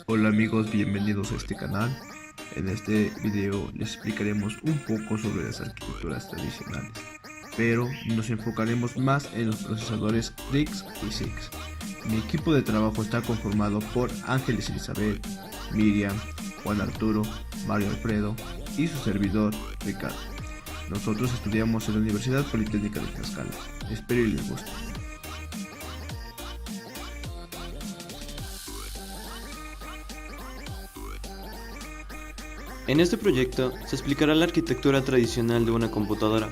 Hola amigos, bienvenidos a este canal. En este video les explicaremos un poco sobre las arquitecturas tradicionales, pero nos enfocaremos más en los procesadores RISC y SIX. Mi equipo de trabajo está conformado por Ángeles Elizabeth, Miriam, Juan Arturo, Mario Alfredo y su servidor Ricardo. Nosotros estudiamos en la Universidad Politécnica de Tlaxcala. Espero y les guste. En este proyecto se explicará la arquitectura tradicional de una computadora,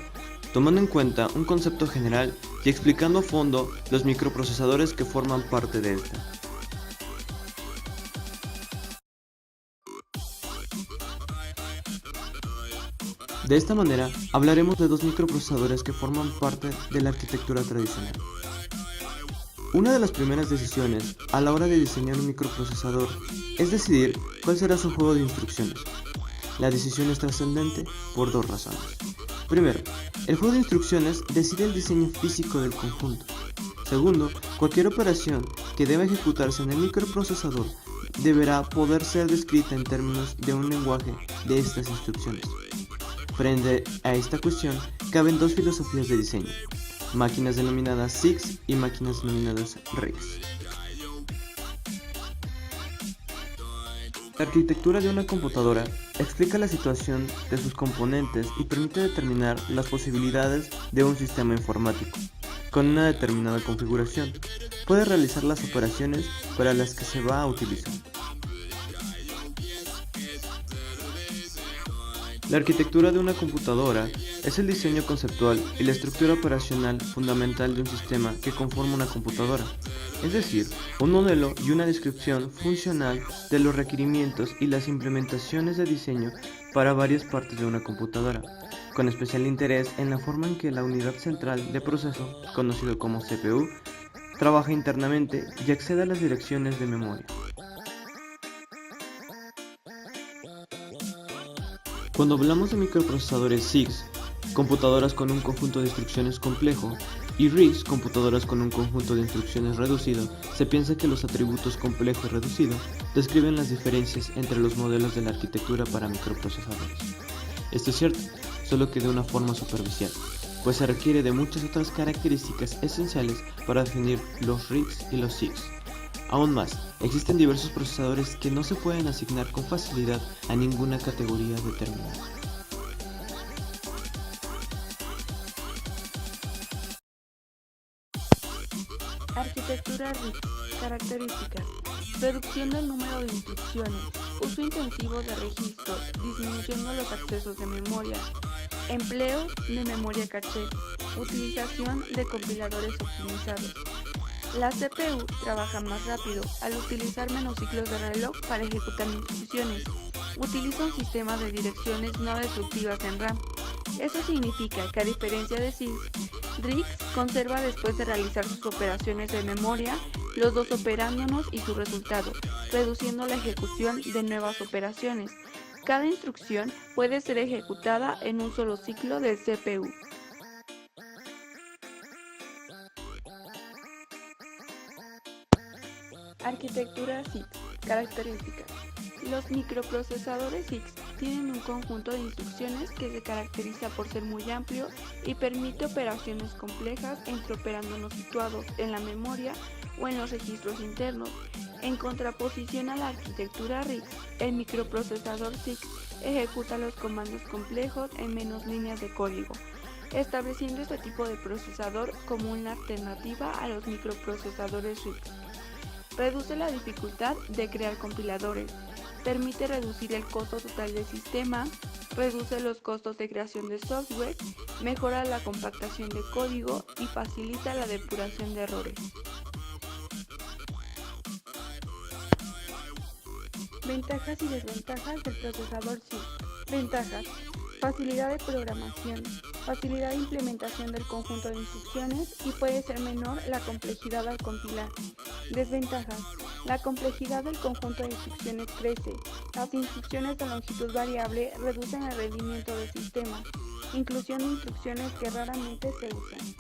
tomando en cuenta un concepto general y explicando a fondo los microprocesadores que forman parte de esta. De esta manera, hablaremos de dos microprocesadores que forman parte de la arquitectura tradicional. Una de las primeras decisiones a la hora de diseñar un microprocesador es decidir cuál será su juego de instrucciones. La decisión es trascendente por dos razones. Primero, el juego de instrucciones decide el diseño físico del conjunto. Segundo, cualquier operación que deba ejecutarse en el microprocesador deberá poder ser descrita en términos de un lenguaje de estas instrucciones. Frente a esta cuestión, caben dos filosofías de diseño: máquinas denominadas SIX y máquinas denominadas RISC. La arquitectura de una computadora explica la situación de sus componentes y permite determinar las posibilidades de un sistema informático. Con una determinada configuración, puede realizar las operaciones para las que se va a utilizar. La arquitectura de una computadora es el diseño conceptual y la estructura operacional fundamental de un sistema que conforma una computadora, es decir, un modelo y una descripción funcional de los requerimientos y las implementaciones de diseño para varias partes de una computadora, con especial interés en la forma en que la unidad central de proceso, conocido como CPU, trabaja internamente y accede a las direcciones de memoria. Cuando hablamos de microprocesadores SIX, computadoras con un conjunto de instrucciones complejo, y RISC, computadoras con un conjunto de instrucciones reducido, se piensa que los atributos complejo y reducido describen las diferencias entre los modelos de la arquitectura para microprocesadores. Esto es cierto, solo que de una forma superficial, pues se requiere de muchas otras características esenciales para definir los RISC y los SIX. Aún más, existen diversos procesadores que no se pueden asignar con facilidad a ninguna categoría determinada. Arquitectura RISC. Características: reducción del número de instrucciones, uso intensivo de registros, disminuyendo los accesos de memoria, empleo de memoria caché, utilización de compiladores optimizados. La CPU trabaja más rápido al utilizar menos ciclos de reloj para ejecutar instrucciones. Utiliza un sistema de direcciones no destructivas en RAM. Eso significa que, a diferencia de SIX, RISC conserva, después de realizar sus operaciones de memoria, los dos operándonos y su resultado, reduciendo la ejecución de nuevas operaciones. Cada instrucción puede ser ejecutada en un solo ciclo del CPU. Arquitectura SIX. Características: los microprocesadores SIX tienen un conjunto de instrucciones que se caracteriza por ser muy amplio y permite operaciones complejas entre operándonos situados en la memoria o en los registros internos. En contraposición a la arquitectura RISC, el microprocesador SIX ejecuta los comandos complejos en menos líneas de código, estableciendo este tipo de procesador como una alternativa a los microprocesadores RISC. Reduce la dificultad de crear compiladores, permite reducir el costo total del sistema, reduce los costos de creación de software, mejora la compactación de código y facilita la depuración de errores. Ventajas y desventajas del procesador SIX. Ventajas: facilidad de programación, facilidad de implementación del conjunto de instrucciones y puede ser menor la complejidad al compilar. Desventajas: la complejidad del conjunto de instrucciones crece, las instrucciones de longitud variable reducen el rendimiento del sistema, inclusión de instrucciones que raramente se usan.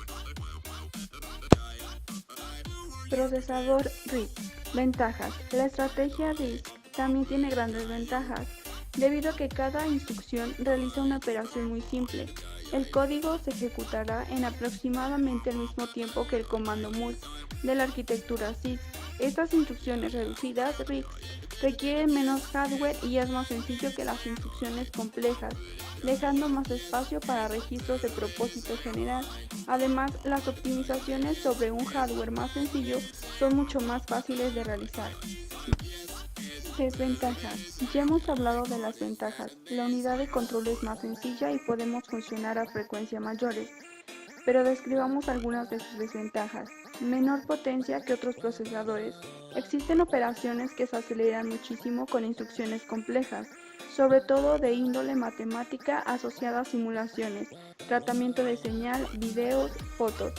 Procesador RISC. Ventajas. La estrategia RISC también tiene grandes ventajas, debido a que cada instrucción realiza una operación muy simple. El código se ejecutará en aproximadamente el mismo tiempo que el comando mult de la arquitectura CISC. Estas instrucciones reducidas RISC requieren menos hardware y es más sencillo que las instrucciones complejas, dejando más espacio para registros de propósito general. Además, las optimizaciones sobre un hardware más sencillo son mucho más fáciles de realizar. Desventajas. Ya hemos hablado de las ventajas. La unidad de control es más sencilla y podemos funcionar a frecuencias mayores, pero describamos algunas de sus desventajas. Menor potencia que otros procesadores. Existen operaciones que se aceleran muchísimo con instrucciones complejas, sobre todo de índole matemática asociada a simulaciones, tratamiento de señal, videos, fotos.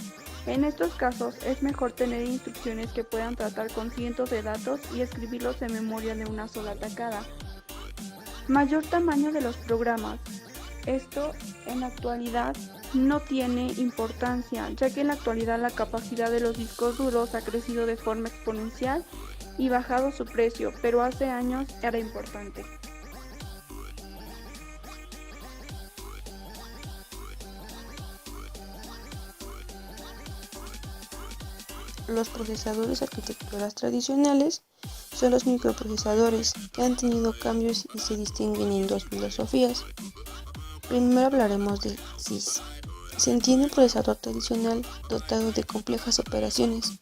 En estos casos es mejor tener instrucciones que puedan tratar con cientos de datos y escribirlos en memoria de una sola tacada. Mayor tamaño de los programas. Esto en la actualidad no tiene importancia, ya que en la actualidad la capacidad de los discos duros ha crecido de forma exponencial y bajado su precio, pero hace años era importante. Los procesadores de arquitecturas tradicionales son los microprocesadores, que han tenido cambios y se distinguen en dos filosofías. Primero hablaremos del CISC. Se entiende un procesador tradicional dotado de complejas operaciones,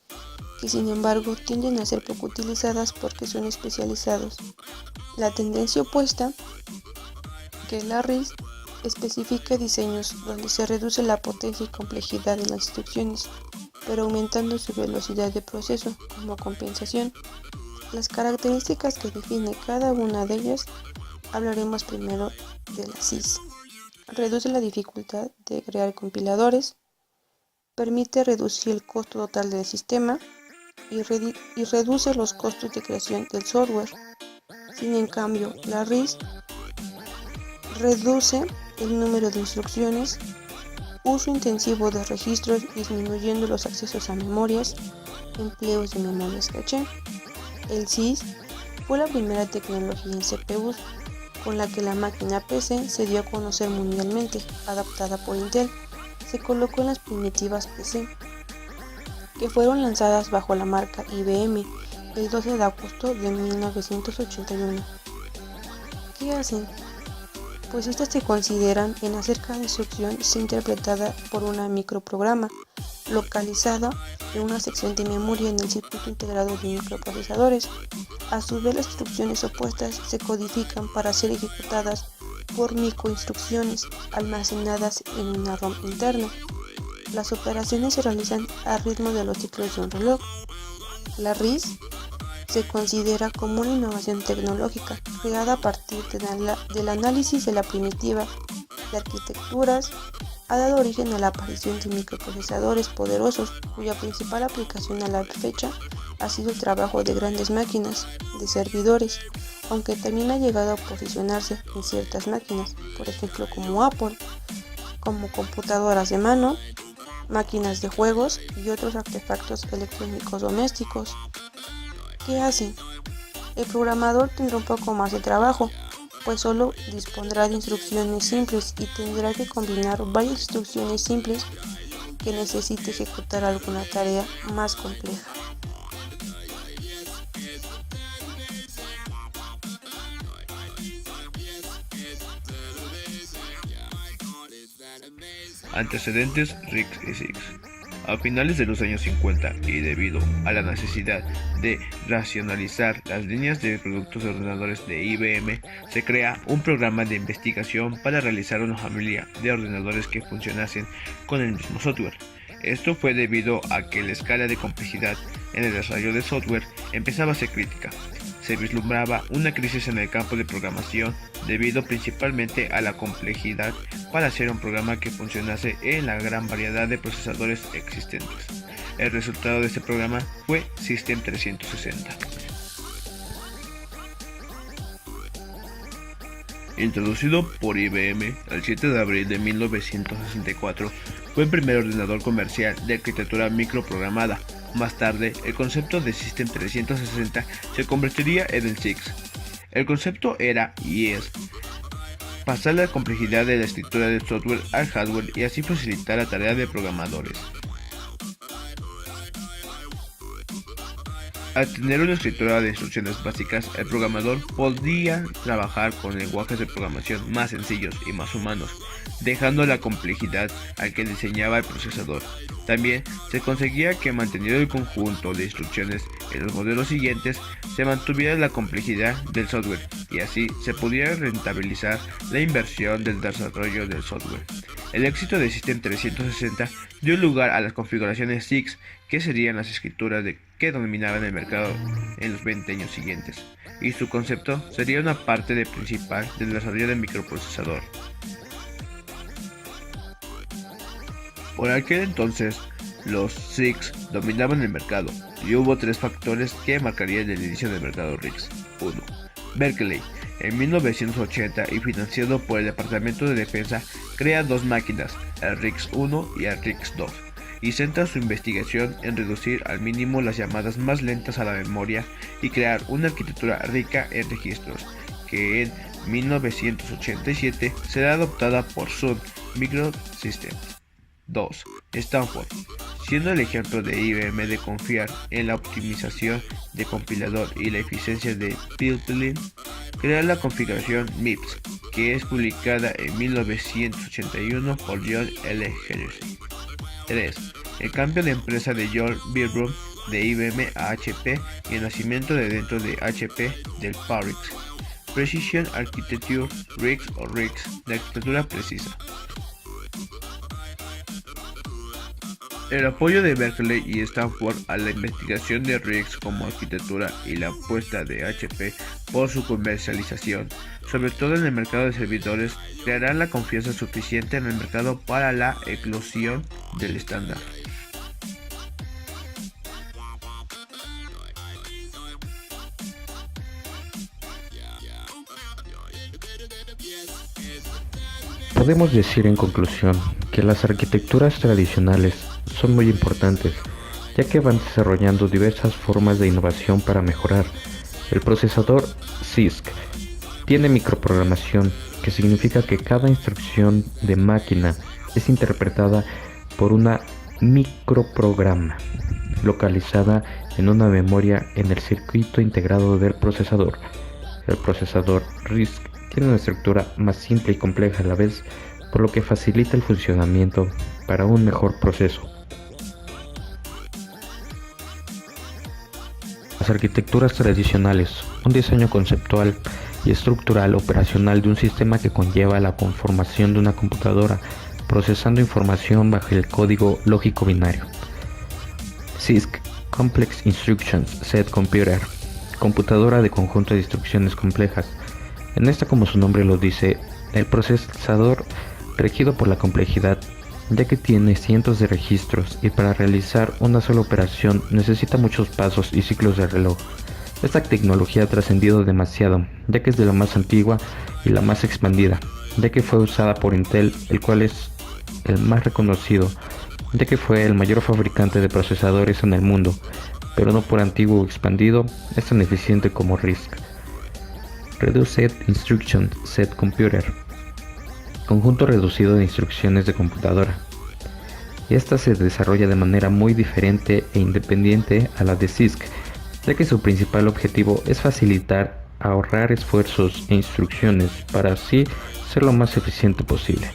que sin embargo tienden a ser poco utilizadas porque son especializados. La tendencia opuesta, que es la RISC, especifica diseños donde se reduce la potencia y complejidad de las instrucciones, pero aumentando su velocidad de proceso como compensación. Las características que define cada una de ellas. Hablaremos primero de la CISC. Reduce la dificultad de crear compiladores, permite reducir el costo total del sistema y reduce los costos de creación del software. Sin en cambio, la RISC reduce el número de instrucciones, uso intensivo de registros disminuyendo los accesos a memorias, empleos de memorias caché. El CISC fue la primera tecnología en CPUs con la que la máquina PC se dio a conocer mundialmente, adaptada por Intel. Se colocó en las primitivas PC, que fueron lanzadas bajo la marca IBM el 12 de agosto de 1981. ¿Qué hacen? Pues estas se consideran en hacer cada instrucción sea interpretada por un microprograma localizado en una sección de memoria en el circuito integrado de microprocesadores. A su vez, las instrucciones opuestas se codifican para ser ejecutadas por microinstrucciones almacenadas en una ROM interna. Las operaciones se realizan al ritmo de los ciclos de un reloj. La RISC se considera como una innovación tecnológica creada a partir del análisis de la primitiva de arquitecturas. Ha dado origen a la aparición de microprocesadores poderosos, cuya principal aplicación a la fecha ha sido el trabajo de grandes máquinas de servidores, aunque también ha llegado a posicionarse en ciertas máquinas, por ejemplo como Apple, como computadoras de mano, máquinas de juegos y otros artefactos electrónicos domésticos. ¿Qué hacen? El programador tendrá un poco más de trabajo, pues solo dispondrá de instrucciones simples y tendrá que combinar varias instrucciones simples que necesite ejecutar alguna tarea más compleja. Antecedentes RISC y CISC. A finales de los años 50 y debido a la necesidad de racionalizar las líneas de productos de ordenadores de IBM, se crea un programa de investigación para realizar una familia de ordenadores que funcionasen con el mismo software. Esto fue debido a que la escala de complejidad en el desarrollo de software empezaba a ser crítica. Se vislumbraba una crisis en el campo de programación debido principalmente a la complejidad para hacer un programa que funcionase en la gran variedad de procesadores existentes. El resultado de este programa fue System 360. Introducido por IBM el 7 de abril de 1964, fue el primer ordenador comercial de arquitectura microprogramada. Más tarde, el concepto de System 360 se convertiría en el SIX. El concepto era y es pasar la complejidad de la escritura del software al hardware y así facilitar la tarea de programadores. Al tener una escritura de instrucciones básicas, el programador podía trabajar con lenguajes de programación más sencillos y más humanos, dejando la complejidad al que diseñaba el procesador. También se conseguía que, manteniendo el conjunto de instrucciones en los modelos siguientes, se mantuviera la complejidad del software y así se pudiera rentabilizar la inversión del desarrollo del software. El éxito de System 360 dio lugar a las configuraciones SIX, que serían las escrituras que dominaban el mercado en los 20 años siguientes, y su concepto sería una parte principal del desarrollo del microprocesador. Por aquel entonces, los SIX dominaban el mercado, y hubo tres factores que marcarían el inicio del mercado RISC. 1. Berkeley, en 1980 y financiado por el Departamento de Defensa, crea dos máquinas, el RISC-1 y el RISC-2, y centra su investigación en reducir al mínimo las llamadas más lentas a la memoria y crear una arquitectura rica en registros, que en 1987 será adoptada por Sun Microsystems. 2. Stanford, siendo el ejemplo de IBM de confiar en la optimización de compilador y la eficiencia de build-in, crea la configuración MIPS, que es publicada en 1981 por John L. Henderson. 3. El cambio de empresa de John Birnbaum de IBM a HP y el nacimiento de dentro de HP del PARIX, Precision Architecture RISC o RISC, de arquitectura precisa. El apoyo de Berkeley y Stanford a la investigación de RISC como arquitectura y la apuesta de HP por su comercialización, sobre todo en el mercado de servidores, crearán la confianza suficiente en el mercado para la eclosión del estándar. Podemos decir en conclusión que las arquitecturas tradicionales son muy importantes, ya que van desarrollando diversas formas de innovación para mejorar. El procesador CISC tiene microprogramación, que significa que cada instrucción de máquina es interpretada por una microprograma localizada en una memoria en el circuito integrado del procesador. El procesador RISC tiene una estructura más simple y compleja a la vez, por lo que facilita el funcionamiento para un mejor proceso. Las arquitecturas tradicionales, un diseño conceptual y estructural operacional de un sistema que conlleva la conformación de una computadora procesando información bajo el código lógico binario. CISC, Complex Instructions Set Computer, computadora de conjunto de instrucciones complejas. En esta, como su nombre lo dice, el procesador regido por la complejidad, ya que tiene cientos de registros y para realizar una sola operación necesita muchos pasos y ciclos de reloj. Esta tecnología ha trascendido demasiado, ya que es de la más antigua y la más expandida, ya que fue usada por Intel, el cual es el más reconocido, ya que fue el mayor fabricante de procesadores en el mundo, pero no por antiguo o expandido es tan eficiente como RISC. Reduced Instruction Set Computer, conjunto reducido de instrucciones de computadora. Esta se desarrolla de manera muy diferente e independiente a la de CISC, ya que su principal objetivo es facilitar, ahorrar esfuerzos e instrucciones para así ser lo más eficiente posible.